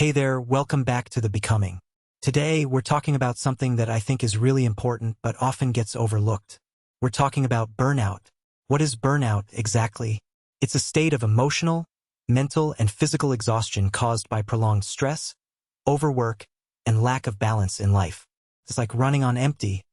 Hey there, welcome back to The Becoming. Today, we're talking about something that I think is really important but often gets overlooked. We're talking about burnout. What is burnout exactly? It's a state of emotional, mental, and physical exhaustion caused by prolonged stress, overwork, and lack of balance in life. It's like running on empty,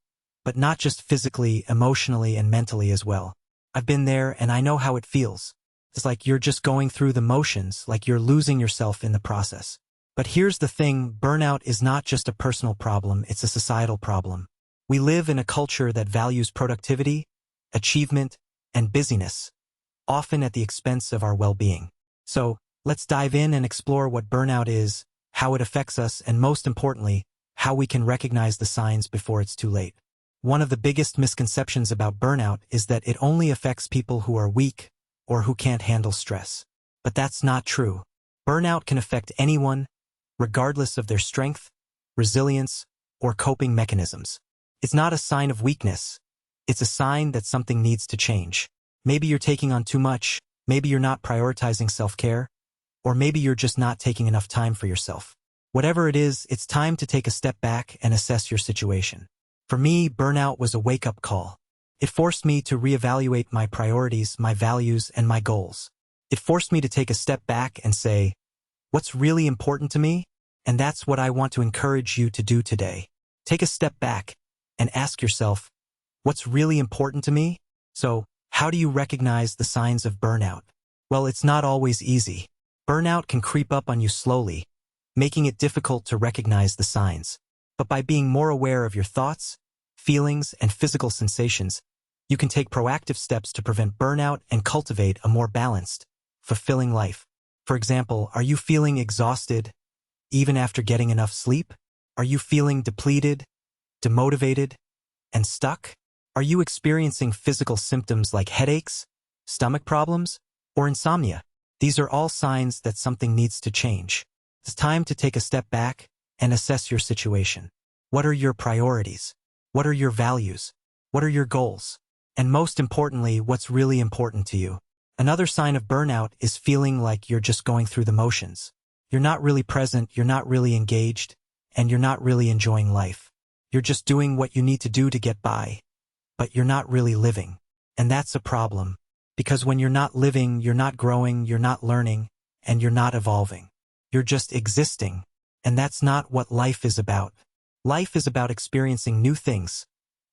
but not just physically, emotionally, and mentally as well. I've been there and I know how it feels. It's like you're just going through the motions, like you're losing yourself in the process. But here's the thing, burnout is not just a personal problem, it's a societal problem. We live in a culture that values productivity, achievement, and busyness, often at the expense of our well-being. So, let's dive in and explore what burnout is, how it affects us, and most importantly, how we can recognize the signs before it's too late. One of the biggest misconceptions about burnout is that it only affects people who are weak or who can't handle stress. But that's not true. Burnout can affect anyone, regardless of their strength, resilience, or coping mechanisms. It's not a sign of weakness. It's a sign that something needs to change. Maybe you're taking on too much, maybe you're not prioritizing self-care, or maybe you're just not taking enough time for yourself. Whatever it is, it's time to take a step back and assess your situation. For me, burnout was a wake-up call. It forced me to reevaluate my priorities, my values, and my goals. It forced me to take a step back and say, what's really important to me? And that's what I want to encourage you to do today. Take a step back and ask yourself, what's really important to me? So, how do you recognize the signs of burnout? Well, it's not always easy. Burnout can creep up on you slowly, making it difficult to recognize the signs. But by being more aware of your thoughts, feelings, and physical sensations, you can take proactive steps to prevent burnout and cultivate a more balanced, fulfilling life. For example, are you feeling exhausted, even after getting enough sleep? Are you feeling depleted, demotivated, and stuck? Are you experiencing physical symptoms like headaches, stomach problems, or insomnia? These are all signs that something needs to change. It's time to take a step back and assess your situation. What are your priorities? What are your values? What are your goals? And most importantly, what's really important to you? Another sign of burnout is feeling like you're just going through the motions. You're not really present, you're not really engaged, and you're not really enjoying life. You're just doing what you need to do to get by, but you're not really living. And that's a problem, because when you're not living, you're not growing, you're not learning, and you're not evolving. You're just existing, and that's not what life is about. Life is about experiencing new things,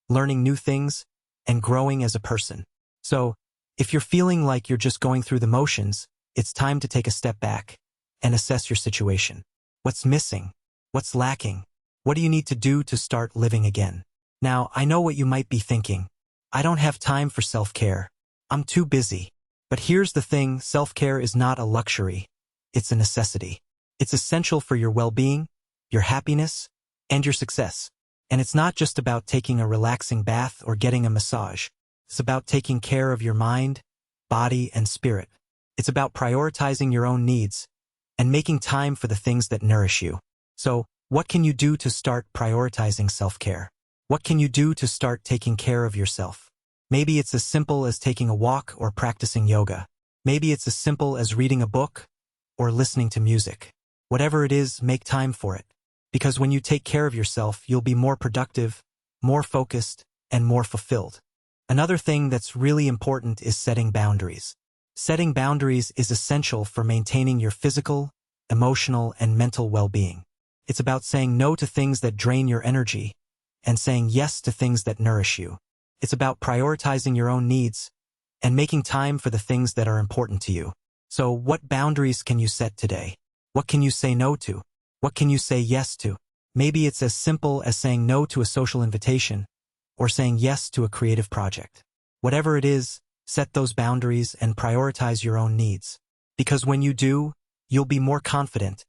learning new things, and growing as a person. So, if you're feeling like you're just going through the motions, it's time to take a step back and assess your situation. What's missing? What's lacking? What do you need to do to start living again? Now, I know what you might be thinking. I don't have time for self-care. I'm too busy. But here's the thing, self-care is not a luxury. It's a necessity. It's essential for your well-being, your happiness, and your success. And it's not just about taking a relaxing bath or getting a massage. It's about taking care of your mind, body, and spirit. It's about prioritizing your own needs and making time for the things that nourish you. So, what can you do to start prioritizing self-care? What can you do to start taking care of yourself? Maybe it's as simple as taking a walk or practicing yoga. Maybe it's as simple as reading a book or listening to music. Whatever it is, make time for it. Because when you take care of yourself, you'll be more productive, more focused, and more fulfilled. Another thing that's really important is setting boundaries. Setting boundaries is essential for maintaining your physical, emotional, and mental well-being. It's about saying no to things that drain your energy and saying yes to things that nourish you. It's about prioritizing your own needs and making time for the things that are important to you. So, what boundaries can you set today? What can you say no to? What can you say yes to? Maybe it's as simple as saying no to a social invitation or saying yes to a creative project. Whatever it is, set those boundaries and prioritize your own needs. Because when you do, you'll be more confident,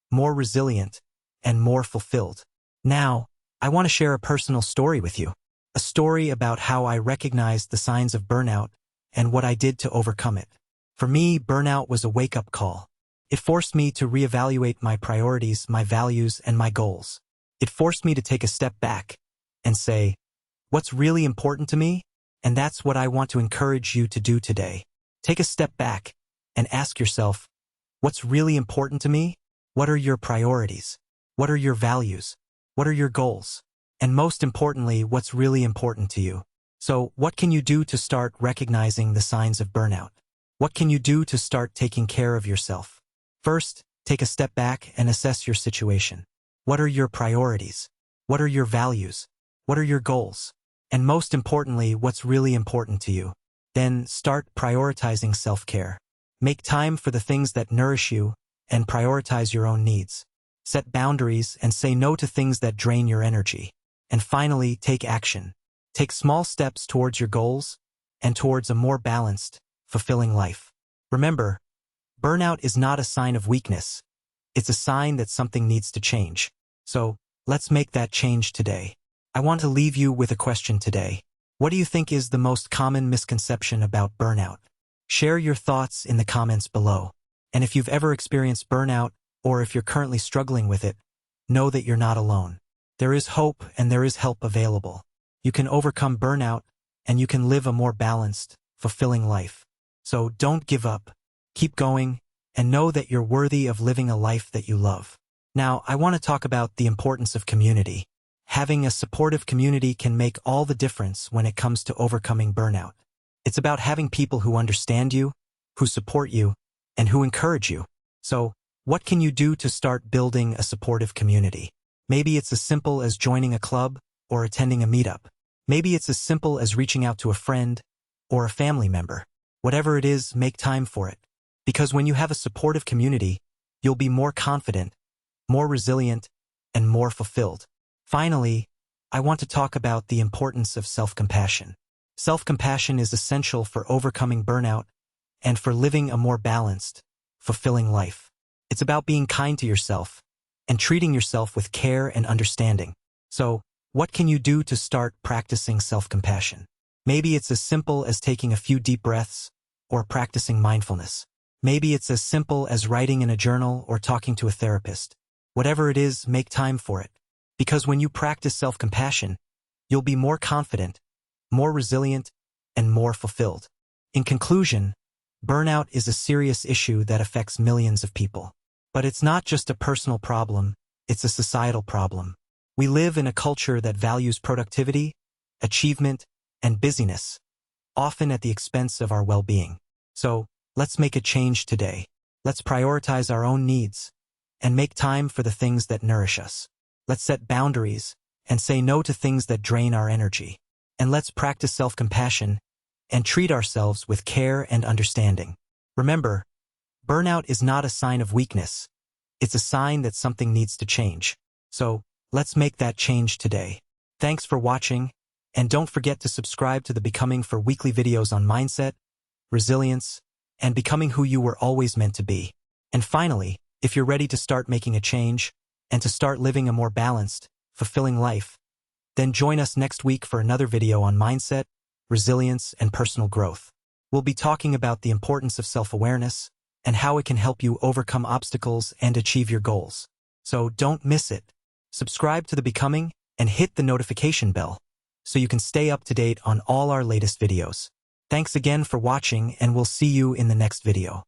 more resilient, and more fulfilled. Now, I want to share a personal story with you. A story about how I recognized the signs of burnout and what I did to overcome it. For me, burnout was a wake-up call. It forced me to reevaluate my priorities, my values, and my goals. It forced me to take a step back and say, what's really important to me? And that's what I want to encourage you to do today. Take a step back and ask yourself, what's really important to me? What are your priorities? What are your values? What are your goals? And most importantly, what's really important to you? So, what can you do to start recognizing the signs of burnout? What can you do to start taking care of yourself? First, take a step back and assess your situation. What are your priorities? What are your values? What are your goals? And most importantly, what's really important to you? Then start prioritizing self-care. Make time for the things that nourish you and prioritize your own needs. Set boundaries and say no to things that drain your energy. And finally, take action. Take small steps towards your goals and towards a more balanced, fulfilling life. Remember, burnout is not a sign of weakness. It's a sign that something needs to change. So, let's make that change today. I want to leave you with a question today. What do you think is the most common misconception about burnout? Share your thoughts in the comments below. And if you've ever experienced burnout, or if you're currently struggling with it, know that you're not alone. There is hope and there is help available. You can overcome burnout, and you can live a more balanced, fulfilling life. So don't give up. Keep going, and know that you're worthy of living a life that you love. Now, I want to talk about the importance of community. Having a supportive community can make all the difference when it comes to overcoming burnout. It's about having people who understand you, who support you, and who encourage you. So, what can you do to start building a supportive community? Maybe it's as simple as joining a club or attending a meetup. Maybe it's as simple as reaching out to a friend or a family member. Whatever it is, make time for it. Because when you have a supportive community, you'll be more confident, more resilient, and more fulfilled. Finally, I want to talk about the importance of self-compassion. Self-compassion is essential for overcoming burnout and for living a more balanced, fulfilling life. It's about being kind to yourself and treating yourself with care and understanding. So, what can you do to start practicing self-compassion? Maybe it's as simple as taking a few deep breaths or practicing mindfulness. Maybe it's as simple as writing in a journal or talking to a therapist. Whatever it is, make time for it. Because when you practice self-compassion, you'll be more confident, more resilient, and more fulfilled. In conclusion, burnout is a serious issue that affects millions of people. But it's not just a personal problem, it's a societal problem. We live in a culture that values productivity, achievement, and busyness, often at the expense of our well-being. So, let's make a change today. Let's prioritize our own needs and make time for the things that nourish us. Let's set boundaries and say no to things that drain our energy. And let's practice self-compassion and treat ourselves with care and understanding. Remember, burnout is not a sign of weakness. It's a sign that something needs to change. So, let's make that change today. Thanks for watching, and don't forget to subscribe to the Becoming for weekly videos on mindset, resilience, and becoming who you were always meant to be. And finally, if you're ready to start making a change and to start living a more balanced, fulfilling life, then join us next week for another video on mindset, resilience, and personal growth. We'll be talking about the importance of self-awareness and how it can help you overcome obstacles and achieve your goals. So don't miss it. Subscribe to the Becoming and hit the notification bell so you can stay up to date on all our latest videos. Thanks again for watching, and we'll see you in the next video.